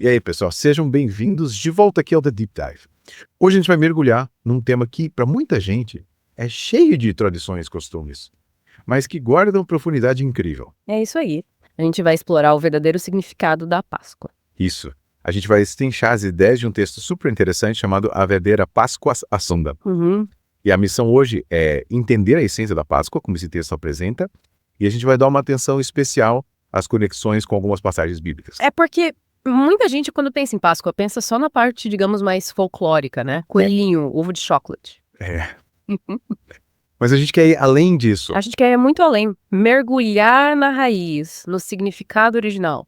E aí, pessoal, sejam bem-vindos de volta aqui ao The Deep Dive. Hoje a gente vai mergulhar num tema que, para muita gente, é cheio de tradições e costumes, mas que guardam profundidade incrível. É isso aí. A gente vai explorar o verdadeiro significado da Páscoa. Isso. A gente vai destrinchar as ideias de um texto super interessante chamado A Verdadeira Páscoa Assomda. E a missão hoje é entender a essência da Páscoa, como esse texto apresenta, e a gente vai dar uma atenção especial às conexões com algumas passagens bíblicas. É porque muita gente, quando pensa em Páscoa, pensa só na parte, digamos, mais folclórica, né? Coelhinho, ovo de chocolate. Mas a gente quer ir além disso. A gente quer ir muito além. Mergulhar na raiz, no significado original.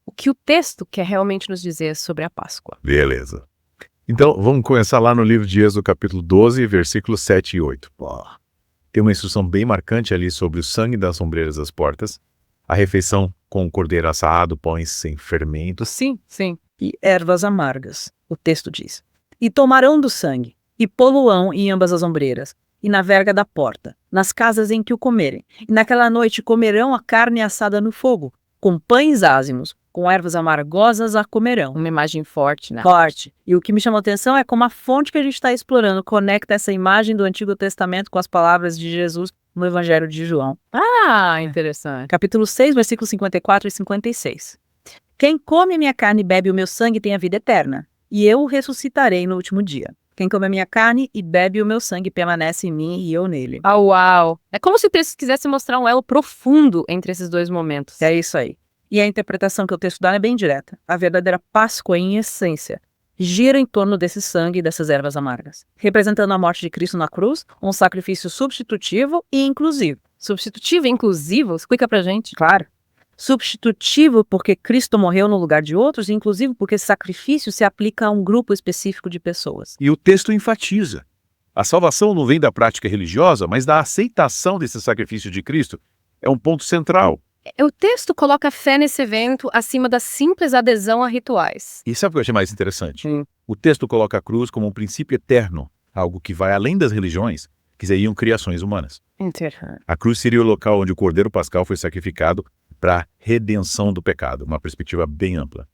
O que o texto quer realmente nos dizer sobre a Páscoa. Beleza. Então, vamos começar lá no livro de Êxodo, capítulo 12, versículos 7 e 8. Tem uma instrução bem marcante ali sobre o sangue das ombreiras das portas, a refeição com o cordeiro assado, pães sem fermento. Sim. E ervas amargas, o texto diz. E tomarão do sangue, e poluão em ambas as ombreiras, e na verga da porta, nas casas em que o comerem. E naquela noite comerão a carne assada no fogo, com pães ázimos, com ervas amargosas a comerão. Uma imagem forte, né? Forte. E o que me chamou a atenção é como a fonte que a gente está explorando conecta essa imagem do Antigo Testamento com as palavras de Jesus no Evangelho de João. Ah, interessante. Capítulo 6, versículos 54 e 56. Quem come a minha carne e bebe o meu sangue tem a vida eterna, e eu o ressuscitarei no último dia. Quem come a minha carne e bebe o meu sangue permanece em mim e eu nele. Ah, uau! É como se o texto quisesse mostrar um elo profundo entre esses dois momentos. É isso aí. E a interpretação que o texto dá é bem direta. A verdadeira Páscoa, em essência, gira em torno desse sangue e dessas ervas amargas, representando a morte de Cristo na cruz, um sacrifício substitutivo e inclusivo. Substitutivo e inclusivo? Explica pra gente. Claro. Substitutivo porque Cristo morreu no lugar de outros, e inclusivo porque esse sacrifício se aplica a um grupo específico de pessoas. E o texto enfatiza. A salvação não vem da prática religiosa, mas da aceitação desse sacrifício de Cristo. É um ponto central. O texto coloca a fé nesse evento acima da simples adesão a rituais. E sabe o que eu achei mais interessante? O texto coloca a cruz como um princípio eterno, algo que vai além das religiões, que seriam criações humanas. Interessante. A cruz seria o local onde o cordeiro pascal foi sacrificado para a redenção do pecado, uma perspectiva bem ampla.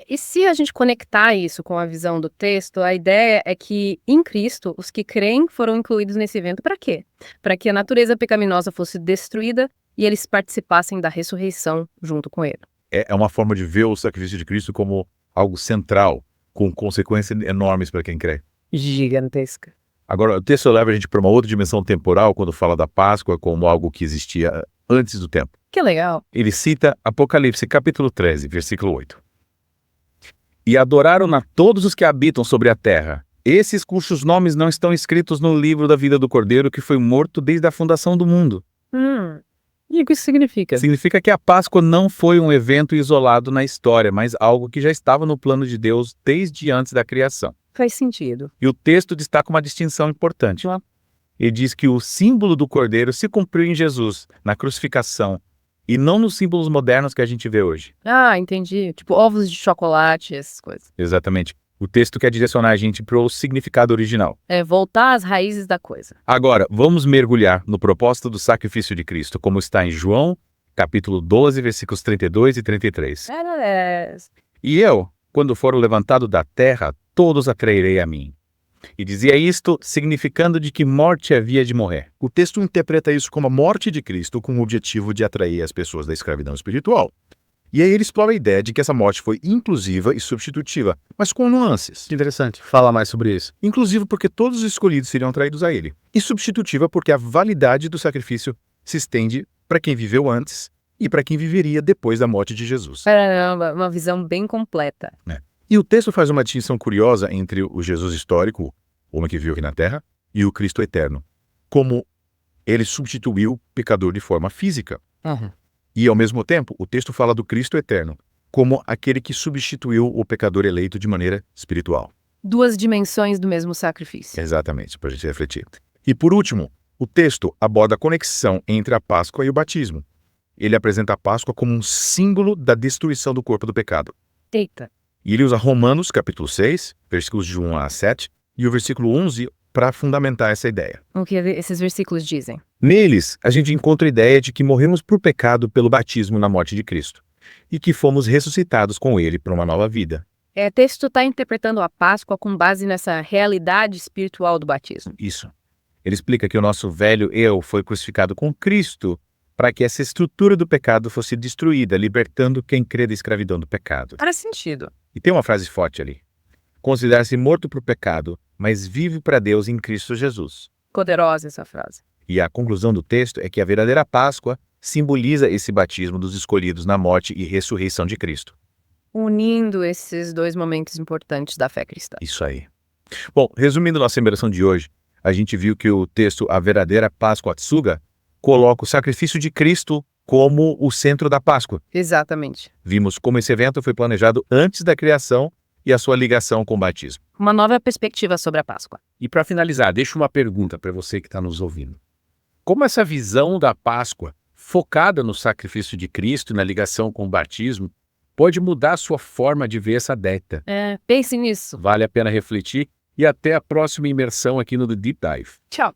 E se a gente conectar isso com a visão do texto, a ideia é que, em Cristo, os que creem foram incluídos nesse evento para quê? Para que a natureza pecaminosa fosse destruída e eles participassem da ressurreição junto com ele. É uma forma de ver o sacrifício de Cristo como algo central, com consequências enormes para quem crê. Gigantesca. Agora, o texto leva a gente para uma outra dimensão temporal quando fala da Páscoa como algo que existia antes do tempo. Que legal. Ele cita Apocalipse capítulo 13, versículo 8. E adoraram a todos os que habitam sobre a terra, esses cujos nomes não estão escritos no livro da vida do Cordeiro que foi morto desde a fundação do mundo. E o que isso significa? Significa que a Páscoa não foi um evento isolado na história, mas algo que já estava no plano de Deus desde antes da criação. Faz sentido. E o texto destaca uma distinção importante. Ele diz que o símbolo do Cordeiro se cumpriu em Jesus, na crucificação, e não nos símbolos modernos que a gente vê hoje. Ah, entendi. Tipo ovos de chocolate, essas coisas. Exatamente. O texto quer direcionar a gente para o significado original. Voltar às raízes da coisa. Agora, vamos mergulhar no propósito do sacrifício de Cristo, como está em João, capítulo 12, versículos 32 e 33. E eu, quando for levantado da terra, todos atrairei a mim. E dizia isto, significando de que morte havia de morrer. O texto interpreta isso como a morte de Cristo com o objetivo de atrair as pessoas da escravidão espiritual. E aí ele explora a ideia de que essa morte foi inclusiva e substitutiva, mas com nuances. Interessante. Fala mais sobre isso. Inclusive porque todos os escolhidos seriam atraídos a ele. E substitutiva porque a validade do sacrifício se estende para quem viveu antes e para quem viveria depois da morte de Jesus. Caramba, uma visão bem completa. E o texto faz uma distinção curiosa entre o Jesus histórico, o homem que viveu aqui na Terra, e o Cristo eterno. Como ele substituiu o pecador de forma física. E, ao mesmo tempo, o texto fala do Cristo eterno, como aquele que substituiu o pecador eleito de maneira espiritual. Duas dimensões do mesmo sacrifício. Exatamente, para a gente refletir. E, por último, o texto aborda a conexão entre a Páscoa e o batismo. Ele apresenta a Páscoa como um símbolo da destruição do corpo do pecado. Eita. E ele usa Romanos, capítulo 6, versículos de 1 a 7, e o versículo 11 para fundamentar essa ideia. O que esses versículos dizem? Neles, a gente encontra a ideia de que morremos por pecado pelo batismo na morte de Cristo, e que fomos ressuscitados com ele para uma nova vida. O texto está interpretando a Páscoa com base nessa realidade espiritual do batismo. Isso. Ele explica que o nosso velho eu foi crucificado com Cristo para que essa estrutura do pecado fosse destruída, libertando quem crê da escravidão do pecado. Faz sentido. E tem uma frase forte ali. Considera-se morto para o pecado, mas vive para Deus em Cristo Jesus. Poderosa essa frase. E a conclusão do texto é que a verdadeira Páscoa simboliza esse batismo dos escolhidos na morte e ressurreição de Cristo. Unindo esses dois momentos importantes da fé cristã. Isso aí. Bom, resumindo nossa imersão de hoje, a gente viu que o texto A Verdadeira Páscoa Tsuga coloca o sacrifício de Cristo como o centro da Páscoa. Exatamente. Vimos como esse evento foi planejado antes da criação e a sua ligação com o batismo. Uma nova perspectiva sobre a Páscoa. E para finalizar, deixo uma pergunta para você que está nos ouvindo. Como essa visão da Páscoa, focada no sacrifício de Cristo e na ligação com o batismo, pode mudar a sua forma de ver essa data? Pense nisso. Vale a pena refletir e até a próxima imersão aqui no The Deep Dive. Tchau.